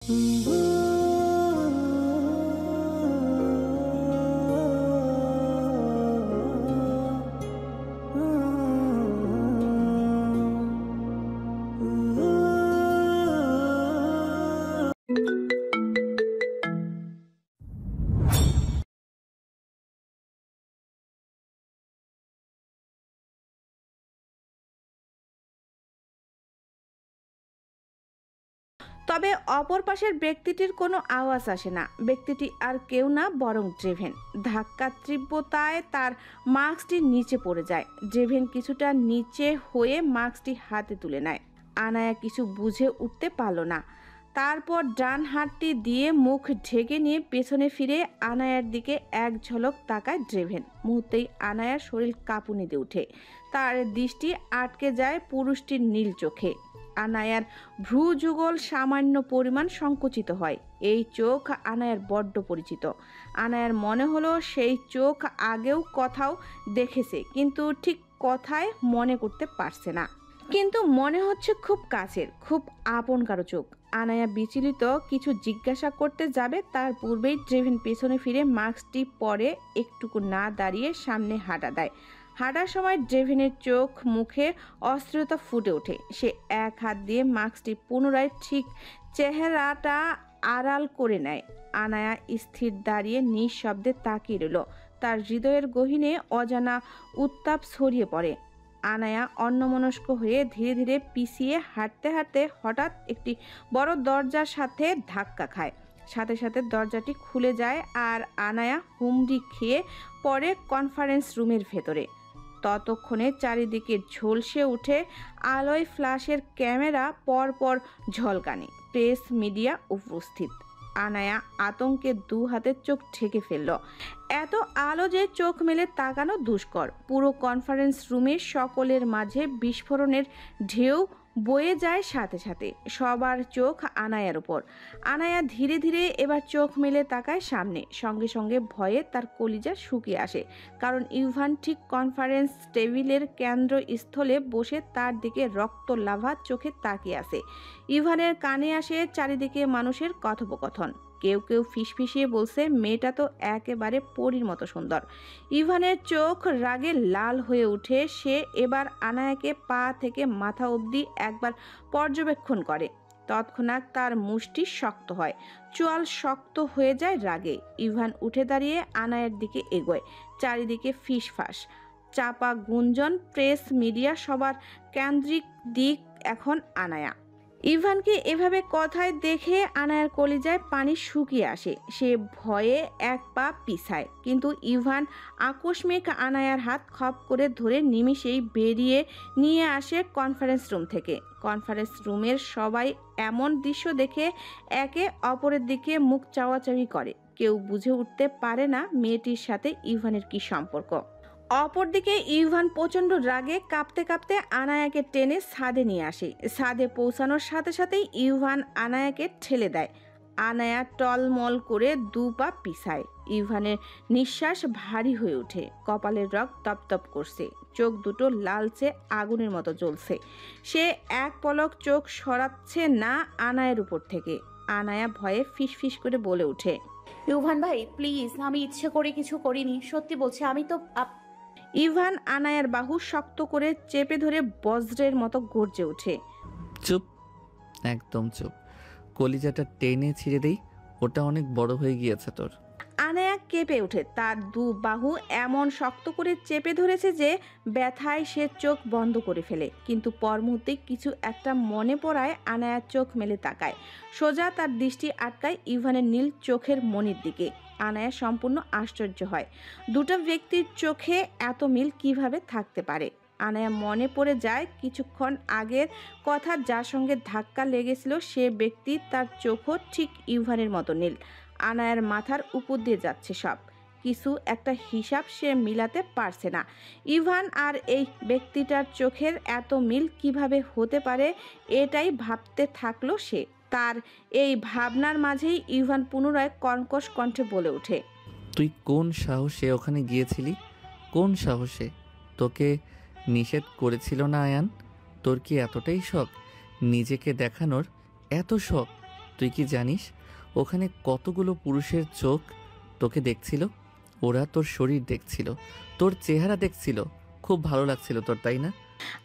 তবে অপর পাশের ব্যক্তিটির কোনো আওয়াজ আসে না। ব্যক্তিটি আর কেউ না, বরং ড্রেভেন। ধাক্কার তীব্রতায় তার মাস্কটি নিচে পড়ে যায়। ড্রেভেন কিছুটা নিচে হয়ে মাস্কটি হাতে তুলে নেয়। আনায়া কিছু বুঝে উঠতে পারল না। তারপর ডান হাতটি দিয়ে মুখ ঢেকে নিয়ে পেছনে ফিরে আনায়ার দিকে এক ঝলক তাকায় ড্রেভেন। মুহূর্তেই আনায়ার শরীর কাঁপুনিতে ওঠে। তার দৃষ্টি আটকে যায় পুরুষটির নীল চোখে। আনায়ার ভ্রু যুগল সামান্য পরিমাণ সংকুচিত হয়। এই চোখ আনায়ার বড্ড পরিচিত। আনায়ার মনে হলো সেই চোখ আগেও কোথাও দেখেছে, কিন্তু ঠিক কথায় মনে করতে পারছে না। কিন্তু মনে হচ্ছে খুব কাছের, খুব আপন কারো চোখ। আনায়া বিচলিত কিছু জিজ্ঞাসা করতে যাবে, তার পূর্বেই ড্রেভেন পেছনে ফিরে মাস্কটি পরে একটুকু না দাঁড়িয়ে সামনে হাঁটা দেয়। হাঁটার সময় ড্রেভেনের চোখ মুখে অস্থিরতা ফুটে ওঠে। সে এক হাত দিয়ে মাস্কটি পুনরায় ঠিক চেহারাটা আড়াল করে নেয়। আনায়া স্থির দাঁড়িয়ে নিঃশব্দে তাকিয়ে রইল। তার হৃদয়ের গহীনে অজানা উত্তাপ ছড়িয়ে পড়ে। আনায়া অন্যমনস্ক হয়ে ধীরে ধীরে পিছিয়ে হাঁটতে হাঁটতে হঠাৎ একটি বড় দরজার সাথে ধাক্কা খায়। সাথে সাথে দরজাটি খুলে যায় আর আনায়া হুমড়ি খেয়ে পড়ে কনফারেন্স রুমের ভেতরে। ততক্ষণে চারিদিকে ঝলসে উঠে আলোয় ফ্ল্যাশের ক্যামেরা পরপর ঝলকানি, প্রেস মিডিয়া উপস্থিত। আনায়া আতঙ্কে দু হাতের চোখ ঢেকে ফেলল। এত আলো যে চোখ মেলে তাকানো দুষ্কর। পুরো কনফারেন্স রুমে সকলের মাঝে বিস্ফোরণের ঢেউ বয়ে যায়। সাথে সাথে সবার চোখ আনায়ার উপর। আনায়া ধীরে ধীরে এবার চোখ মেলে তাকায় সামনে। সঙ্গে সঙ্গে ভয়ে তার কলিজা শুকিয়ে আসে, কারণ ইভান ঠিক কনফারেন্স টেবিলের কেন্দ্রস্থলে বসে তার দিকে রক্ত লাভা চোখে তাকিয়ে আছে। ইভানের কানে আসে চারিদিকে মানুষের কথোপকথন। কেউ কেউ ফিসফিসিয়ে বলছে, মেয়েটা তো একেবারে পরীর মতো সুন্দর। ইভানের চোখ রাগে লাল হয়ে উঠে। সে এবার আনায়াকে পা থেকে মাথা অবধি একবার পর্যবেক্ষণ করে। তৎক্ষণাৎ তার মুষ্টি শক্ত হয়, চোয়াল শক্ত হয়ে যায় রাগে। ইভান উঠে দাঁড়িয়ে আনায়ার দিকে এগোয়। চারিদিকে ফিসফাস, চাপা গুঞ্জন, প্রেস মিডিয়া, সবার কেন্দ্রিক দিক এখন আনায়া। ইভানকে এভাবে কথায় দেখে আনায়ার কলিজায় পানি শুকিয়ে আসে। সে ভয়ে এক পা পিছায়, কিন্তু ইভান আকস্মিক আনায়ার হাত খপ করে ধরে নিমিষেই বেরিয়ে নিয়ে আসে কনফারেন্স রুম থেকে। কনফারেন্স রুমের সবাই এমন দৃশ্য দেখে একে অপরের দিকে মুখ চাওয়াচাওয়ি করে। কেউ বুঝে উঠতে পারে না মেয়েটির সাথে ইভানের কি সম্পর্ক। অপরদিকে ইভান প্রচণ্ড রাগে কাঁপতে কাঁপতে আনায়াকে টেনে ছাদে নিয়ে আসে। ছাদে পৌঁছানোর সাথে সাথেই ইভান আনায়াকে ঠেলে দেয়। আনায়া টলমল করে দু পা পিছায়। ইভানের নিঃশ্বাস ভারী হয়ে ওঠে, কপালের রগ তপতপ করছে, চোখ দুটো লালচে আগুনের মতো জ্বলছে। সে এক পলক চোখ সরাচ্ছে না আনায়ের উপর থেকে। আনায়া ভয়ে ফিসফিস করে বলে ওঠে, ইভান ভাই প্লিজ, আমি ইচ্ছে করে কিছু করিনি, সত্যি বলছি। আমি তো ইভান আনায়ার বাহু শক্ত করে চেপে ধরে বজ্রের মতো গর্জে ওঠে, চুপ, একদম চুপ। কলিজাটা টেনে ছিঁড়ে দেই, ওটা অনেক বড় হয়ে গিয়েছে তোর। আনায়া কেঁপে ওঠে। তার দু বাহু এমন শক্ত করে চেপে ধরেছে যে ব্যথায় সে চোখ বন্ধ করে ফেলে। কিন্তু পর মুহূর্তে কিছু একটা মনে পড়ায় আনায়া চোখ মেলে তাকায়। সোজা তার দৃষ্টি আটকায় ইভানের নীল চোখের মনির দিকে। আনায়া সম্পূর্ণ আশ্চর্য হয়। দুটো ব্যক্তির চোখে এত মিল কিভাবে থাকতে পারে। আনায়া মনে পড়ে যায় কিছুক্ষণ আগের কথা, যার সঙ্গে ধাক্কা লেগেছিল সে ব্যক্তি, তার চোখও ঠিক ইভানের মতো নীল। আনায়ার মাথার উপর দিয়ে যাচ্ছে সব কিছু, একটা হিসাব সে মিলাতে পারছে না। ইভান আর এই ব্যক্তিটার চোখের এত মিল কিভাবে হতে পারে, এটাই ভাবতে থাকলো সে। তার এই ভাবনার মাঝেই ইভান পুনরায় কর্কশ কণ্ঠে বলে ওঠে, তুই কোন সাহসে ওখানে গিয়েছিলি? কোন সাহসে? তোকে নিষেধ করেছিল না আয়ান? তোর কি এতটাই শখ নিজেকে দেখানোর? এত শখ? তুই কি জানিস ওখানে কতগুলো পুরুষের চোখ তোকে দেখছিল? ওরা তোর শরীর দেখছিল, তোর চেহারা দেখছিল। খুব ভালো লাগছিল তোর, তাই না?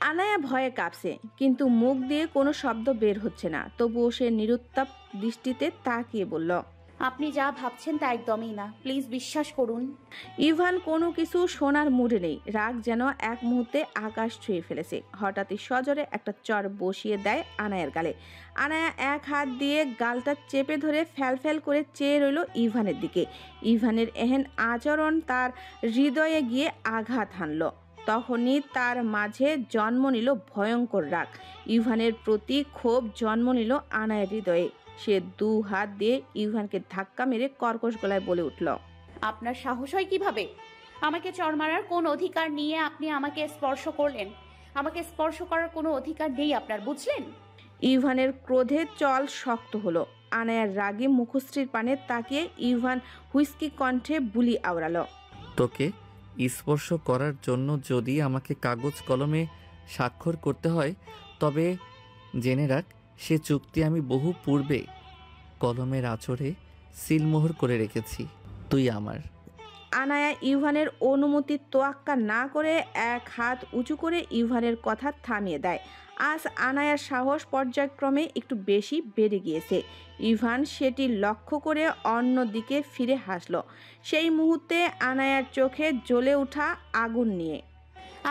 আনায়া ভয়ে কাঁপছে, কিন্তু মুখ দিয়ে কোনো শব্দ বের হচ্ছে না। তবুও সে নিরুত্তাপ দৃষ্টিতে তাকিয়ে বলল, আপনি যা ভাবছেন তা একদমই না, প্লিজ বিশ্বাস করুন। ইভান কোনো কিছু শোনার মুডে নেই। রাগ যেন এক মুহূর্তে আকাশ ছুঁয়ে ফেলেছে। হঠাৎই সজোরে একটা চর বসিয়ে দেয় আনায়ার গালে। আনায়া এক হাত দিয়ে গালটা চেপে ধরে ফ্যাল করে চেয়ে রইল ইভানের দিকে। ইভানের এহেন আচরণ তার হৃদয়ে গিয়ে আঘাত হানল। তখনই তার মাঝে জন্ম নিল ভয়ঙ্কর রাগ। ইভানের প্রতি ক্ষোভ জন্ম নিল আনায়ার হৃদয়ে। সে দু হাত দিয়ে ইভানকে ধাক্কা মেরে কর্কশ গলায় বলে উঠল, আপনার সাহস হয় কিভাবে? আমাকে চড় মারার কোন অধিকার নিয়ে আপনি আমাকে স্পর্শ করলেন? আমাকে স্পর্শ করার কোনো অধিকার নেই আপনার, বুঝলেন? ইভানের ক্রোধে চল শক্ত হলো। আনায়ার রাগে মুখশ্রীর পানে তাকিয়ে ইভান হুইস্কি কণ্ঠে বুলি আওড়ালো, তোকে স্পর্শ করার জন্য যদি আমাকে কাগজ কলমে স্বাক্ষর করতে হয়, তবে জেনে রাখ সে চুক্তি আমি বহু পূর্বে কলমের আঁচড়ে সিলমোহর করে রেখেছি। তুই আমার। আনায়া ইভানের অনুমতি তোয়াক্কা না করে এক হাত উঁচু করে ইভানের কথা থামিয়ে দেয়। আজ আনায়ার সাহস পর্যায়ক্রমে একটু বেশি বেড়ে গিয়েছে। ইভান সেটি লক্ষ্য করে অন্য দিকে ফিরে হাসল। সেই মুহূর্তে আনায়ার চোখে জ্বলে ওঠা আগুন নিয়ে।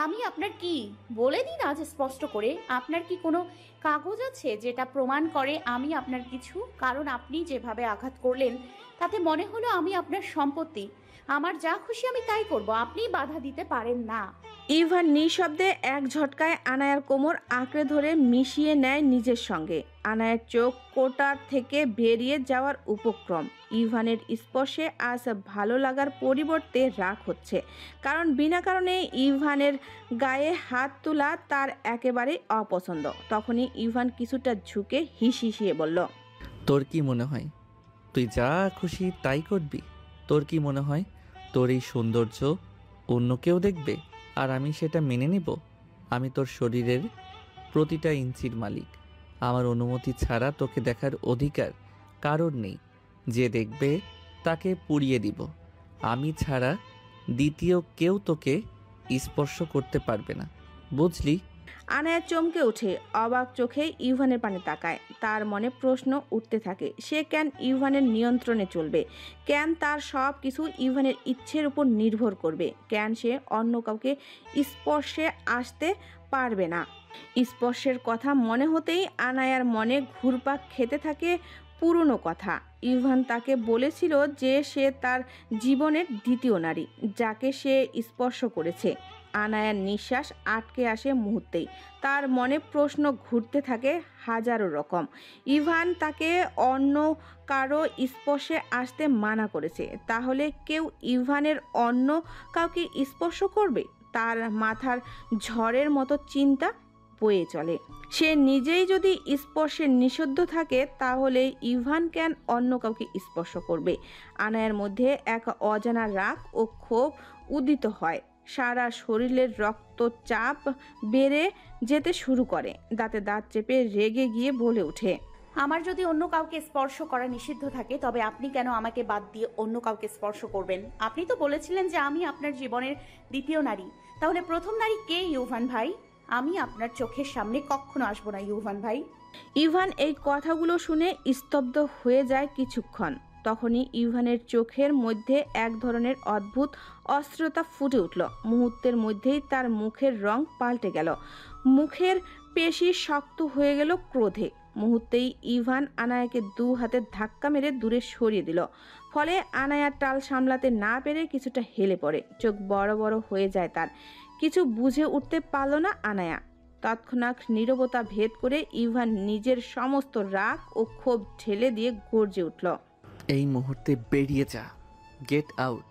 আমি আপনার কি বলে দিন আজ স্পষ্ট করে, আপনার কি কোনো কাগজ আছে যেটা প্রমাণ করে আমি আপনার কিছু? কারণ আপনি যেভাবে আঘাত করলেন তাতে মনে হলো আমি আপনার সম্পত্তি। আমার যা খুশি আমি তাই করব, আপনি বাধা দিতে পারেন না। ইভান নিঃশব্দে এক ঝটকায় আনায়ার কোমর আঁকড়ে ধরে মিশিয়ে নেয় নিজের সঙ্গে। আনায়ার চোখ কোটার থেকে বেরিয়ে যাওয়ার উপক্রম। ইভানের স্পর্শে আজ ভালো লাগার পরিবর্তে রাগ হচ্ছে, কারণ বিনা কারণে ইভানের গায়ে হাত তোলা তার একেবারেই অপছন্দ। তখনই ইভান কিছুটা ঝুঁকে হিসিয়ে বলল, তোর কি মনে হয় তুই যা খুশি তাই করবি? তোর কি মনে হয় তোর এই সৌন্দর্য অন্য কেউ দেখবে আর আমি সেটা মেনে নেব? আমি তোর শরীরের প্রতিটা ইঞ্চির মালিক। আমার অনুমতি ছাড়া তোকে দেখার অধিকার কারোর নেই। যে দেখবে তাকে পুড়িয়ে দিব। আমি ছাড়া দ্বিতীয় কেউ তোকে স্পর্শ করতে পারবে না, বুঝলি? আনায়া চমকে ওঠে, অবাক চোখে ইভানের পানে তাকায়। তার মনে প্রশ্ন উঠতে থাকে, সে কেন ইভানের নিয়ন্ত্রণে চলবে? কেন তার সব কিছু ইভানের ইচ্ছের উপর নির্ভর করবে? কেন সে অন্য কাউকে স্পর্শে আসতে পারবে না? স্পর্শের কথা মনে হতেই আনায়ার মনে ঘুরপাক খেতে থাকে পুরনো কথা। ইভান তাকে বলেছিল যে সে তার জীবনের দ্বিতীয় নারী, যাকে সে স্পর্শ করেছে। আনায়ার নিঃশ্বাস আটকে আসে মুহূর্তেই। তার মনে প্রশ্ন ঘুরতে থাকে হাজারো রকম। ইভান তাকে অন্য কারো স্পর্শে আসতে মানা করেছে, তাহলে কেউ ইভানের অন্য কাউকে স্পর্শ করবে? তার মাথার ঝড়ের মতো চিন্তা বয়ে চলে। সে নিজেই যদি স্পর্শে নিষিদ্ধ থাকে, তাহলে ইভান কেন অন্য কাউকে স্পর্শ করবে? আনায়ার মধ্যে এক অজানা রাগ ও ক্ষোভ উদিত হয়। সারা শরীরের রক্তচাপ বেড়ে যেতে শুরু করে। দাঁতে দাঁত চেপে রেগে গিয়ে বলে ওঠে, আমার যদি অন্য কাউকে স্পর্শ করা নিষিদ্ধ থাকে, তবে আপনি কেন আমাকে বাদ দিয়ে অন্য কাউকে স্পর্শ করবেন? আপনি তো বলেছিলেন যে আমি আপনার জীবনের দ্বিতীয় নারী। তাহলে প্রথম নারী কে ইউভান ভাই? আমি আপনার চোখের সামনে কখনো আসবো না ইউভান ভাই। ইভান এই কথাগুলো শুনে স্তব্ধ হয়ে যায় কিছুক্ষণ। তখনই ইভানের চোখের মধ্যে এক ধরনের অদ্ভুত অস্থিরতা ফুটে উঠল। মুহূর্তের মধ্যেই তার মুখের রং পাল্টে গেল। মুখের পেশি শক্ত হয়ে গেল ক্রোধে। মুহূর্তেই ইভান আনায়াকে দু হাতে ধাক্কা মেরে দূরে সরিয়ে দিল। ফলে আনায়া টাল সামলাতে না পেরে কিছুটা হেলে পড়ে। চোখ বড় বড় হয়ে যায় তার। কিছু বুঝে উঠতে পারল না আনায়া। তৎক্ষণাৎ নীরবতা ভেদ করে ইভান নিজের সমস্ত রাগ ও ক্ষোভ ঠেলে দিয়ে গর্জে উঠল, এই মুহূর্তে বেরিয়ে যা, গেট আউট।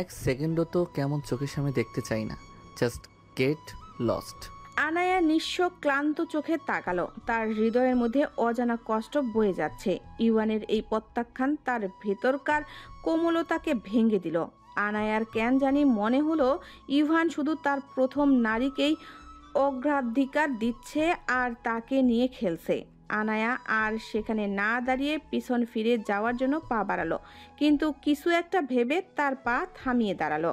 এক সেকেন্ডও তো কেমন চোখের সামনে দেখতে চাই না। Just get lost. আনায়া নিঃস্ব ক্লান্ত চোখে তাকালো। তার হৃদয়ের মধ্যে অজানা কষ্ট বয়ে যাচ্ছে। ইভানের এই প্রত্যাখ্যান তার ভেতরকার কোমলতাকে ভেঙে দিল। আনায়ার কেন জানি মনে হলো ইভান শুধু তার প্রথম নারীকেই অগ্রাধিকার দিচ্ছে আর তাকে নিয়ে খেলছে। আনায়া আর সেখানে না দাঁড়িয়ে পিছন ফিরে যাওয়ার জন্য পা বাড়ালো, কিন্তু কিছু একটা ভেবে তার পা থামিয়ে দাঁড়ালো।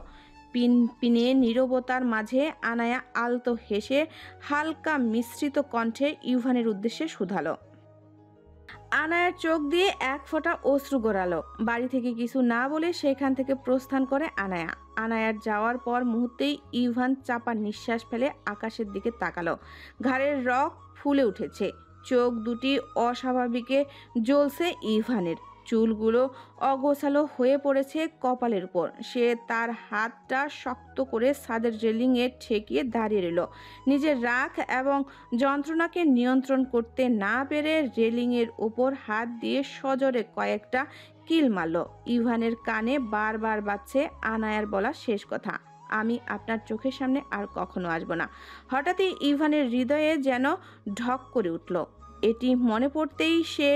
পিনে নীরবতার মাঝে আনায়া আলতো হেসে হালকা মিশ্রিত কণ্ঠে ইভানের উদ্দেশ্যে শুধালো। আনায়ার চোখ দিয়ে এক ফোঁটা অশ্রু গড়ালো। বাড়ি থেকে কিছু না বলে সেখান থেকে প্রস্থান করে আনায়া। আনায়ার যাওয়ার পর মুহূর্তেই ইভান চাপা নিঃশ্বাস ফেলে আকাশের দিকে তাকালো। ঘাড়ের রগ ফুলে উঠেছে, চোখ দুটি অস্বাভাবিকে জ্বলছে ইভানের। চুলগুলো অগোছালো হয়ে পড়েছে কপালের উপর। সে তার হাতটা শক্ত করে ছাদের রেলিংয়ে ঠেকিয়ে দাঁড়িয়ে রইল। নিজের রাগ এবং যন্ত্রণাকে নিয়ন্ত্রণ করতে না পেরে রেলিংয়ের ওপর হাত দিয়ে সজোরে কয়েকটা কিল মারল। ইভানের কানে বারবার বাজছে আনায়ার বলা শেষ কথা, আমি আপনার চোখের সামনে আর কখনো আসবো না। হঠাৎই ইভানের হৃদয়ে যেন ঢক করে উঠল। এটি মনে পড়তেই সে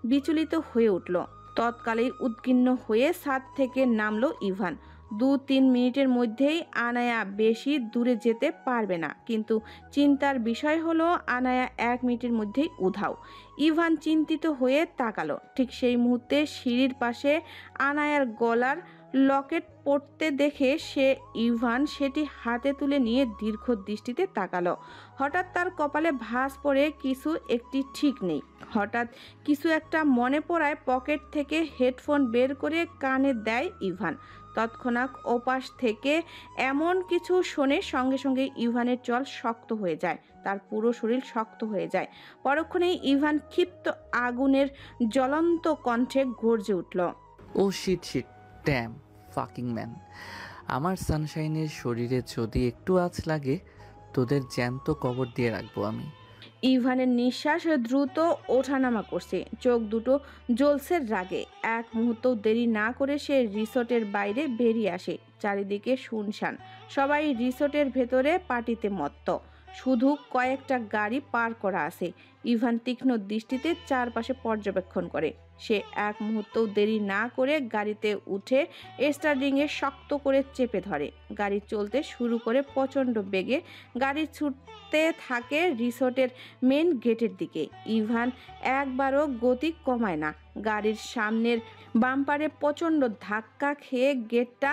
বিচলিত হয়ে উঠল। তৎকালেই উদ্বিগ্ন হয়ে ছাদ থেকে নামলো ইভান। 2-3 মিনিটের মধ্যেই আনায়া বেশি দূরে যেতে পারবে না, কিন্তু চিন্তার বিষয় হলো আনায়া 1 মিনিটের মধ্যেই উধাও। ইভান চিন্তিত হয়ে তাকালো। ঠিক সেই মুহূর্তে সিঁড়ির পাশে আনায়ার গলার লকেট পড়তে দেখে ইভান সেটি হাতে তুলে নিয়ে দীর্ঘ দৃষ্টিতে তাকালো। হঠাৎ তার কপালে ভাঁজ পড়ে কিছু একটি ঠিক নেই। হঠাৎ কিছু একটা মনে পড়ায় পকেট থেকে হেডফোন বের করে কানে দেয় ইভান। তৎক্ষণাৎ ওপাশ থেকে এমন কিছু শোনে সঙ্গে সঙ্গে ইভানের চল শক্ত হয়ে যায়, তার পুরো শরীর শক্ত হয়ে যায়। পরক্ষণেই ইভান ক্ষিপ্ত আগুনের জ্বলন্ত কণ্ঠে গর্জে উঠল। Oh shit shit damn fucking man, আমার সানশাইনের শরীরে যদি একটু আঁচ লাগে তোদের জ্যান্ত কবর দিয়ে রাখবো আমি। ইভানের নিঃশ্বাস দ্রুত ওঠানামা করছে, চোখ দুটো জ্বলছে রাগে। এক মুহূর্ত দেরি না করে সে রিসোর্টের বাইরে বেরিয়ে আসে। চারিদিকে শুনশান, সবাই রিসোর্টের ভেতরে পার্টিতে মত্ত। শুধু কয়েকটা গাড়ি পার করা আছে। ইভান তীক্ষ্ণ দৃষ্টিতে চারপাশে পর্যবেক্ষণ করে। সে এক মুহূর্তও দেরি না করে গাড়িতে উঠে স্টার্টিংয়ে শক্ত করে চেপে ধরে। গাড়ি চলতে শুরু করে প্রচণ্ড বেগে। গাড়ি ছুটতে থাকে রিসোর্টের মেন গেটের দিকে। ইভান একবারও গতি কমায় না। গাড়ির সামনের বাম্পারে প্রচণ্ড ধাক্কা খেয়ে গেটটা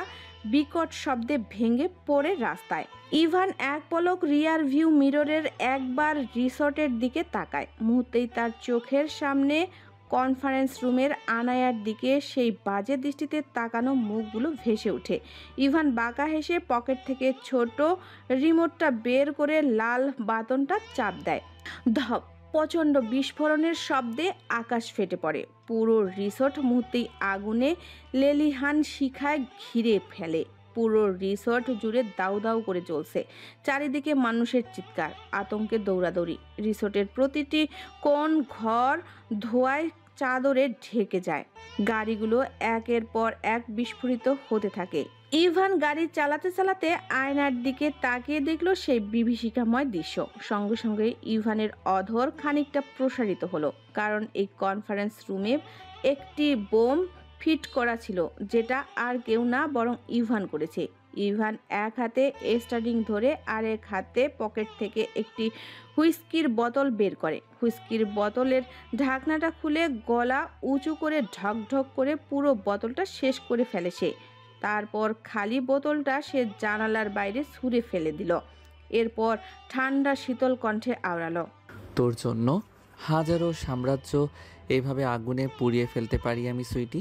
বিকট শব্দে ভেঙে পড়ে রাস্তায়। ইভান এক পলক রিয়ার ভিউ মিররের একবার রিসোর্টের দিকে তাকায়। মুহূর্তেই তার চোখের সামনে কনফারেন্স রুমের আনায়ার দিকে সেই বাজে দৃষ্টিতে তাকানো মুখগুলো ভেসে ওঠে। ইভান বাঁকা হেসে পকেট থেকে ছোট রিমোটটা বের করে লাল বাটনটা চাপ দেয়। ধপ, প্রচণ্ড বিস্ফোরণের শব্দে আকাশ ফেটে পড়ে। পুরো রিসোর্ট মুহূর্তেই আগুনে লেলিহান শিখায় ঘিরে ফেলে। পুরো রিসোর্ট জুড়ে দাউ দাউ করে জ্বলছে। চারিদিকে মানুষের চিৎকার, আতঙ্কে দৌড়াদৌড়ি। রিসোর্টের প্রতিটি কোণ ঘর ধোঁয়ায় চাদরে ঢেকে যায়। গাড়িগুলো একের পর এক বিস্ফোরিত হতে থাকে। ইভান গাড়ি চালাতে চালাতে আয়নার দিকে তাকিয়ে দেখলো সেই বিভীষিকাময় দৃশ্য। সঙ্গে সঙ্গে ইভানের অধর খানিকটা প্রসারিত হলো, কারণ এই কনফারেন্স রুমে একটি বোম ফিট করা ছিল, যেটা আর কেউ না বরং ইভান করেছে। ইভান এক হাতে স্টার্টিং ধরে আরেক হাতে পকেট থেকে একটি হুইস্কির বোতল বের করে। হুইস্কির বোতলের ঢাকনাটা খুলে গলা উঁচু করে ঢক ঢক করে পুরো বোতলটা শেষ করে ফেলে সে। তারপর খালি বোতলটা সে জানালার বাইরে ছুঁড়ে ফেলে দিল। এরপর ঠান্ডা শীতল কণ্ঠে আওড়ালো, তোর জন্য হাজারো সাম্রাজ্য এইভাবে আগুনে পুড়িয়ে ফেলতে পারি আমি sweetie,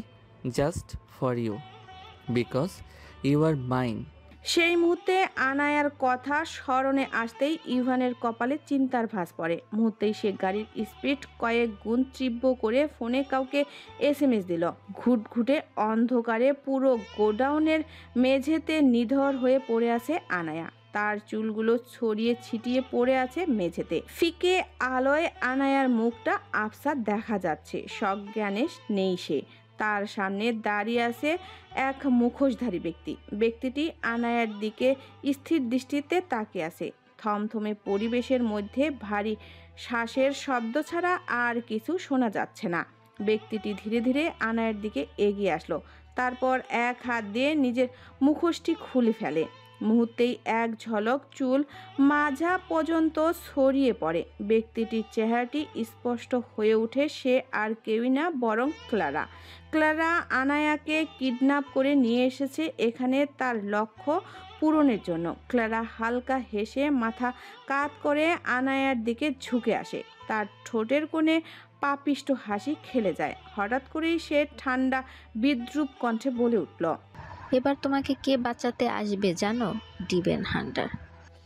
just for you, because you are mine. সেই মুহূর্তে আনায়ার কথা স্মরণে আসতেই ইভানের কপালে চিন্তার ভাঁজ পড়ে। মুহূর্তেই সে গাড়ির স্পিড কয়েক গুণ তীব্র করে ফোনে কাউকে SMS দিল। ঘুটঘুটে অন্ধকারে পুরো গোডাউনের মেঝেতে নিধর হয়ে পড়ে আছে আনায়া। তার চুলগুলো ছড়িয়ে ছিটিয়ে পড়ে আছে মেঝেতে। ফিকে আলোয় আনায়ার মুখটা আবছা দেখা যাচ্ছে। সজ্ঞানে নেই সে। তার সামনে দাঁড়িয়ে আছে এক মুখোশধারী ব্যক্তি। ব্যক্তিটি আনায়ার দিকে স্থির দৃষ্টিতে তাকিয়ে আছে। থমথমে পরিবেশের মধ্যে ভারী শ্বাসের শব্দ ছাড়া আর কিছু শোনা যাচ্ছে না। ব্যক্তিটি ধীরে ধীরে আনায়ার দিকে এগিয়ে আসলো। তারপর এক হাত দিয়ে নিজের মুখোশটি খুলে ফেলে। মুহূর্তেই এক ঝলক চুল মাজা পর্যন্ত ছড়িয়ে পড়ে। ব্যক্তিটির চেহারাটি স্পষ্ট হয়ে ওঠে, সে আর কেউই না বরং ক্লারা। ক্লারা আনায়াকে কিডন্যাপ করে নিয়ে এসেছে এখানে তার লক্ষ্য পূরণের জন্য। ক্লারা হালকা হেসে মাথা কাত করে আনায়ার দিকে ঝুঁকে আসে। তার ঠোঁটের কোণে পাপিষ্ট হাসি খেলে যায়। হঠাৎ করেই সে ঠান্ডা বিদ্রূপ কণ্ঠে বলে উঠল, এবার তোমাকে কে বাঁচাতে আসবে জানো? ডিভেন হান্টার।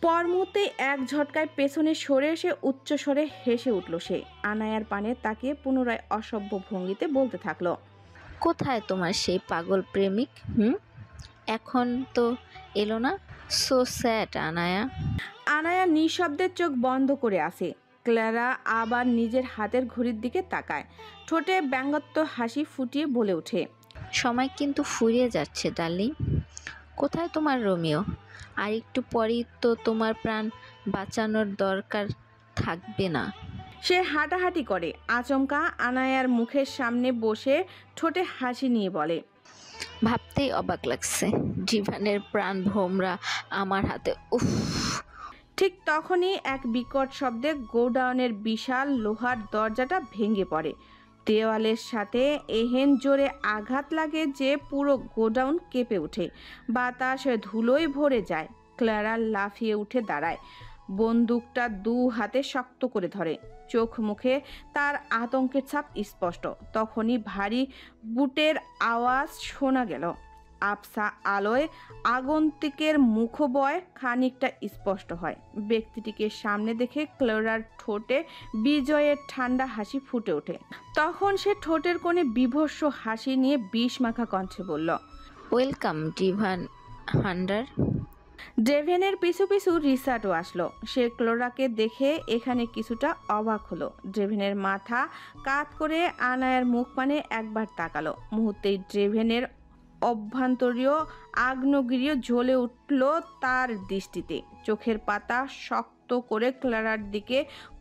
পর মুহূর্তে এক ঝটকায় পেছনে সরে এসে উচ্চস্বরে হেসে উঠল সে। আনায়ার পানে তাকিয়ে পুনরায় অসভ্য ভঙ্গিতে বলতে থাকলো, কোথায় তোমার সেই পাগল প্রেমিক? এখন তো এলো না। So sad Anaya. আনায়া নিঃশব্দের চোখ বন্ধ করে আসে। ক্লারা আবার নিজের হাতের ঘড়ির দিকে তাকায়, ঠোঁটে ব্যঙ্গাত্মক হাসি ফুটিয়ে বলে ওঠে, সময় কিন্তু ফুরিয়ে যাচ্ছে ডার্লিং। কোথায় তোমার রোমিও? আর একটু পরেই তো তোমার প্রাণ বাঁচানোর দরকার থাকবে না। সে হাঁটাহাঁটি করে। আচমকা আনায়ার মুখের সামনে বসে ঠোঁটে হাসি নিয়ে বলে, ভাবতেই অবাক লাগছে, জীবনের প্রাণ ভোমরা আমার হাতে। উফ। ঠিক তখনই এক বিকট শব্দে গোডাউনের বিশাল লোহার দরজাটা ভেঙে পড়ে। দেওয়ালের সাথে এহেন জোরে আঘাত লাগে যে পুরো গোডাউন কেঁপে ওঠে। বাতাস ধুলোয় ভরে যায়। ক্লারা লাফিয়ে উঠে দাঁড়ায়, বন্দুকটা দু হাতে শক্ত করে ধরে। চোখ মুখে তার আতঙ্কের ছাপ স্পষ্ট। তখনই ভারী বুটের আওয়াজ শোনা গেল। আবছা আলোয় আগন্তুকের মুখবয় খানিকটা স্পষ্ট হয়। ব্যক্তিটিকে সামনে দেখে ক্লারার ঠোঁটে বিজয়ের ঠান্ডা হাসি ফুটে ওঠে। তখন সে ঠোঁটের কোণে বিভৎস হাসি নিয়ে বিষ মাখা কণ্ঠে বলল, ওয়েলকাম ডিভান হান্টার। ড্রেভেনের পিছু পিছু রিসার্টও আসলো। সে ক্লোরাকে দেখে এখানে কিছুটা অবাক হলো। ড্রেভেনের মাথা কাত করে আনায়ার মুখ পানে একবার তাকালো। মুহূর্তেই ড্রেভেনের অভ্যন্তরীয় আগ্নেয়গিরি জ্বলে উঠল তার দৃষ্টিতে। চোখের পাতা শক্ত করে ক্লোরার দিকে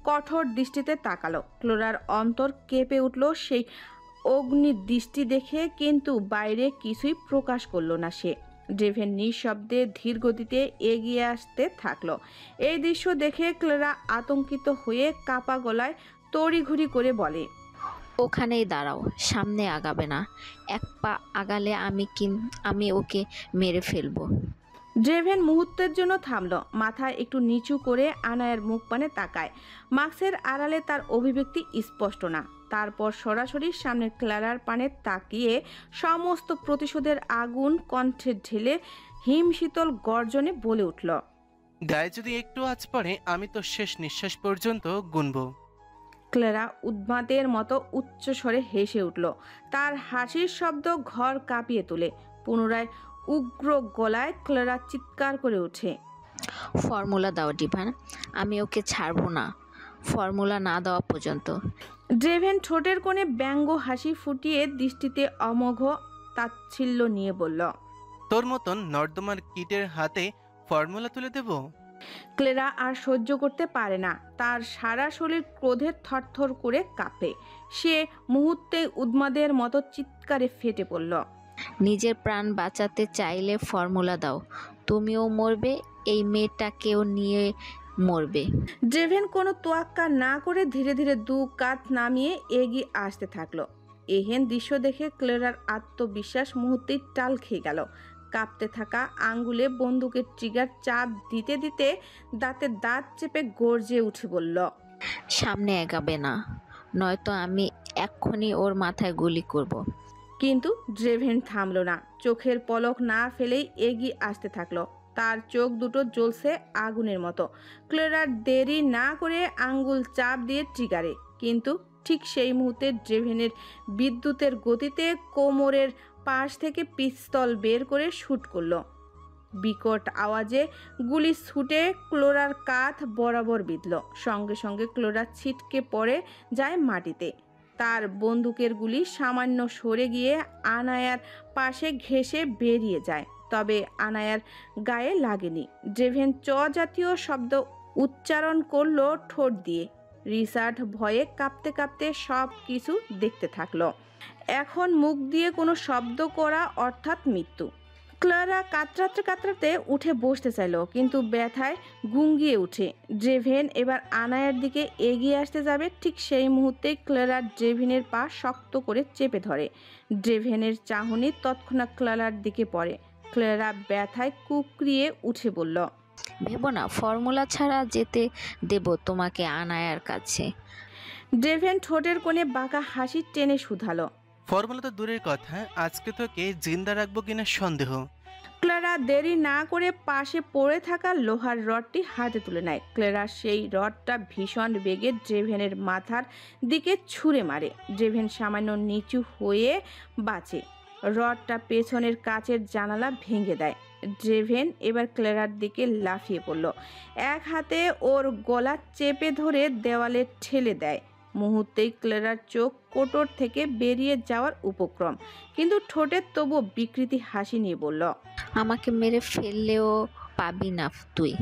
কঠোর দৃষ্টিতে তাকালো। ক্লোরার অন্তর কেঁপে উঠল সেই অগ্নি দৃষ্টি দেখে, কিন্তু বাইরে কিছুই প্রকাশ করল না সে। ড্রেভেন নিঃশব্দে ধীর গতিতে এগিয়ে আসতে থাকলো। এই দৃশ্য দেখে ক্লারা আতঙ্কিত হয়ে কাপা গলায় তড়িঘড়ি করে বলে, ওখানেই দাঁড়াও, সামনে আগাবে না। এক পা আগালে আমি ওকে মেরে ফেলবো। ড্রেভেন মুহূর্তের জন্য থামলো, মাথা একটু নিচু করে আনায়ের মুখ পানে তাকায়। মাস্কের আড়ালে তার অভিব্যক্তি স্পষ্ট না। তারপর সরাসরি সামনে ক্লারার পানে তাকিয়ে সমস্ত প্রতিশোধের আগুন কণ্ঠে ঢেলে হিমশীতল গর্জনে বলে উঠল, গায়ে যদি একটু আঁচ পড়ে আমি তো শেষ নিঃশ্বাস পর্যন্ত গুনবো। ক্লারা উদ্মাদের মতো উচ্চ স্বরে হেসে উঠল। তার হাসির শব্দ ঘর কাঁপিয়ে তোলে। পুনরায় উগ্র গলায় ক্লারা চিৎকার করে ওঠে, ফর্মুলা দাও ডিভান, আমি ওকে ছাড়বো না ফর্মুলা না দেওয়া পর্যন্ত। ড্রেভেন ঠোঁটের কোণে ব্যঙ্গ হাসি ফুটিয়ে দৃষ্টিতে অমোঘ তাচ্ছিল্য নিয়ে বলল, তোর মতন নর্দমার কিটের হাতে ফর্মুলা তুলে দেব? ক্লেরা আর সহ্য করতে পারে না। তার সারা শরীর ক্রোধে থরথর করে কাঁপে। সে মুহূর্তে উন্মাদের মতো চিৎকারে ফেটে পড়ল, নিজের প্রাণ বাঁচাতে চাইলে ফর্মুলা দাও, তুমিও মরবে, এই মেয়েটাকেও নিয়ে মরবে। ড্রেভেন কোনো তোয়াক্কা না করে ধীরে ধীরে দু কাঁধ নামিয়ে এগিয়ে আসতে থাকলো। এহেন দৃশ্য দেখে ক্লেরার আত্মবিশ্বাস মুহূর্তেই টাল খেয়ে গেল। কাঁপতে থাকা আঙ্গুলে বন্দুকের ট্রিগার চাপ দিতে দিতে দাঁতে দাঁত চেপে গর্জে উঠে বলল, সামনে এগাবে না, নয়তো আমি এক্ষুনি ওর মাথায় গুলি করব। কিন্তু ড্রেভেন থামল না। চোখের পলক না ফেলেই এগিয়ে আসতে থাকলো। তার চোখ দুটো জ্বলছে আগুনের মতো। ক্লেরার দেরি না করে আঙ্গুল চাপ দিয়ে ট্রিগারে, কিন্তু ঠিক সেই মুহূর্তে ড্রেভেনের বিদ্যুতের গতিতে কোমরের পাশ থেকে পিস্তল বের করে শুট করলো। বিকট আওয়াজে গুলি ছুটে ক্লোরার কাঁধ বরাবর বিঁধল। সঙ্গে সঙ্গে ক্লোরা ছিটকে পড়ে যায় মাটিতে। তার বন্দুকের গুলি সামান্য সরে গিয়ে আনায়ার পাশে ঘেঁষে বেরিয়ে যায়, তবে আনায়ার গায়ে লাগেনি। ড্রেভেন চ জাতীয় শব্দ উচ্চারণ করলো ঠোঁট দিয়ে। রিচার্ড ভয়ে কাঁপতে কাঁপতে সব কিছু দেখতে থাকলো। এখন মুখ দিয়ে কোনো শব্দ করা অর্থাৎ মৃত্যু। ক্লারা কাতরাতে কাতরাতে উঠে বসতে চাইল, কিন্তু ব্যথায় গুঙ্গিয়ে উঠে। ড্রেভেন এবার আনায়ার দিকে এগিয়ে আসতে যাবে, ঠিক সেই মুহূর্তে ক্লারা ড্রেভেনের পা শক্ত করে চেপে ধরে। ড্রেভেনের চাহনি তৎক্ষণাৎ ক্লারার দিকে পড়ে। ক্লারা ব্যথায় কুকরিয়ে উঠে বলল, ভেবো না ফর্মুলা ছাড়া যেতে দেব তোমাকে আনায়ার কাছে। ড্রেভেন ঠোঁটের কোণে বাঁকা হাসি টেনে শুধালো। ফর্মুলা তো দূরের কথা, আজকে তোকে জিন্দা রাখবো কিনা সন্দেহ। ক্লারা দেরি না করে পাশে পড়ে থাকা লোহার রডটি হাতে তুলে নেয়। ক্লারা সেই রডটা ভীষণ বেগে ড্রেভেনের মাথার দিকে ছুঁড়ে মারে। ড্রেভেন সামান্য নিচু হয়ে বাঁচে। রডটা পেছনের কাচের জানালা ভেঙে দেয়। ড্রেভেন এবার ক্লারার দিকে লাফিয়ে পড়ল, এক হাতে ওর গলা চেপে ধরে দেওয়ালে ঠেলে দেয়। মুহূর্তেই ক্লারার চোখ কোটর থেকে বেরিয়ে যাওয়ার উপক্রম, কিন্তু ঠোঁটের তবু বিকৃতি হাসি নিয়ে বলল, আমাকে মেরে ফেললেও পাবি না তুই,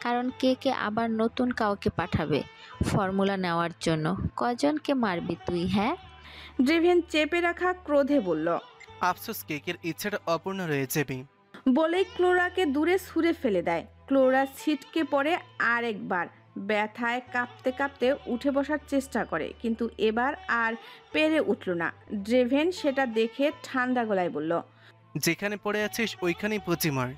কারণ কে কে আবার নতুন কাউকে পাঠাবে ফর্মুলা নেওয়ার জন্য। কয়জনকে মারবি তুই? হ্যাঁ। ড্রেভেন চেপে রাখা ক্রোধে বলল। আফসোস কেকের ইচ্ছাটা অপূর্ণ রয়ে যাবে। বলেই ক্লোরাকে দূরে ছুঁড়ে ফেলে দেয়। ক্লোরা ছিটকে পড়ে আরেকবার। ব্যথায় কাঁপতে কাঁপতে উঠে বসার চেষ্টা করে, কিন্তু এবার আর পেরে উঠল না। ড্রেভেন সেটা দেখে ঠান্ডা গলায় বলল, যেখানে পড়ে আছিস ওইখানেই পচি মার।